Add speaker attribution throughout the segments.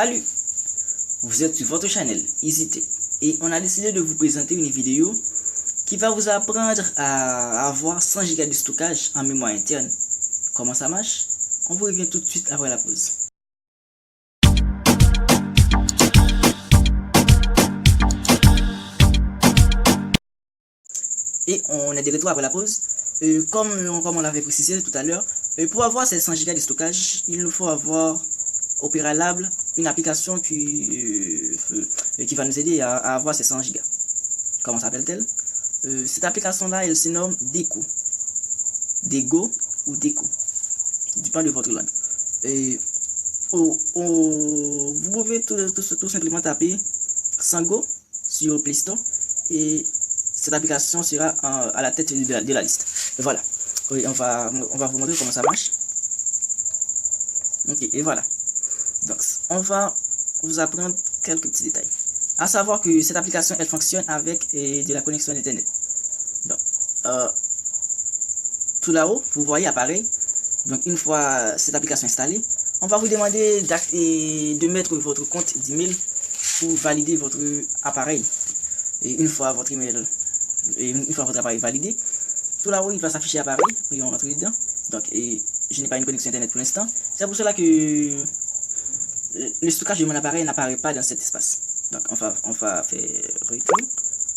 Speaker 1: Salut, vous êtes sur votre channel EasyTech et on a décidé de vous présenter une vidéo qui va vous apprendre à avoir 100 Go de stockage en mémoire interne. Comment ça marche? On vous revient tout de suite après la pause. Et on est de retour après la pause. Comme on l'avait précisé tout à l'heure, pour avoir ces 100 Go de stockage, il nous faut avoir au préalable une application qui va nous aider à avoir ces 100 Go. Comment s'appelle-t-elle? Cette application-là, elle se nomme Deco. Dego ou Deco, dépend de votre langue. Vous pouvez tout simplement taper Sango sur Play Store et cette application sera à la tête de la liste. Et voilà. Oui, on va vous montrer comment ça marche. Ok, et voilà. Donc, on va vous apprendre quelques petits détails. À savoir que cette application, elle fonctionne avec de la connexion Internet. Donc, tout là-haut, vous voyez apparaît. Donc, une fois cette application installée, on va vous demander de mettre votre compte d'email pour valider votre appareil. Et une fois votre email, une fois votre appareil validé, tout là-haut, il va s'afficher appareil. Et on rentre dedans. Donc, je n'ai pas une connexion Internet pour l'instant. C'est pour cela que le stockage de mon appareil n'apparaît pas dans cet espace. Donc, on va faire retour.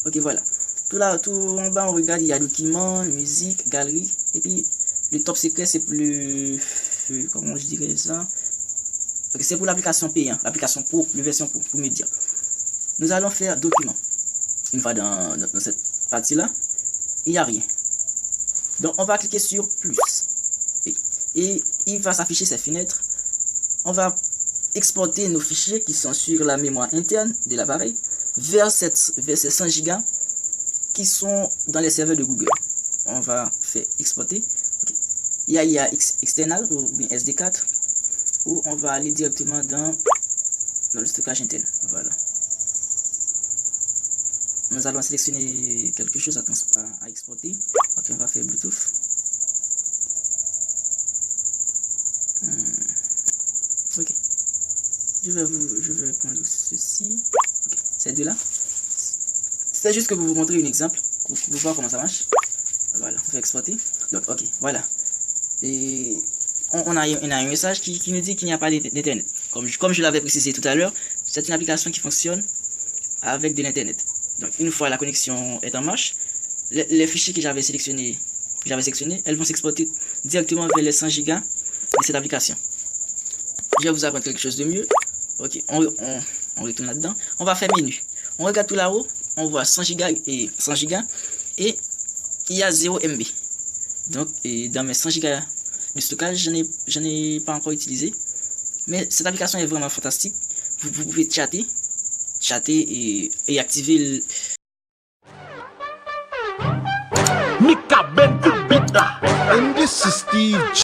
Speaker 1: Ok, voilà. Tout en bas, on regarde, il y a documents, musique, galerie. Et puis, le top secret, c'est pour le... Comment je dirais ça? Okay, c'est pour l'application payant, l'application pro, la version pro, pour me dire. Nous allons faire documents. Une fois dans cette partie-là, il n'y a rien. Donc, on va cliquer sur plus. Et il va s'afficher ces fenêtres. On va exporter nos fichiers qui sont sur la mémoire interne de l'appareil vers ces 100 Go qui sont dans les serveurs de Google. On va faire exporter. Okay. Il y a external ou bien SD4 ou on va aller directement dans le stockage interne. Voilà. Nous allons sélectionner quelque chose à exporter. Ok, on va faire Bluetooth. Ok. Je vais prendre ceci. Okay. Ces deux là. C'est juste que pour vous montrer un exemple, pour voir comment ça marche. Voilà, on va exporter. Donc, ok, voilà. Et on a un message qui nous dit qu'il n'y a pas d'internet. Comme je l'avais précisé tout à l'heure, c'est une application qui fonctionne avec de l'internet. Donc, une fois la connexion est en marche, les fichiers que j'avais sélectionnés, elles vont s'exporter directement vers les 100 Go de cette application. Je vais vous apprendre quelque chose de mieux. Ok, on retourne là-dedans. On va faire menu. On regarde tout là-haut. On voit 100 Go et 100 Go et il y a 0 MB. Donc, dans mes 100 Go de stockage, je n'ai pas encore utilisé. Mais cette application est vraiment fantastique. Vous pouvez chatter et activer
Speaker 2: Mika Ben to beat that. And this is Steve.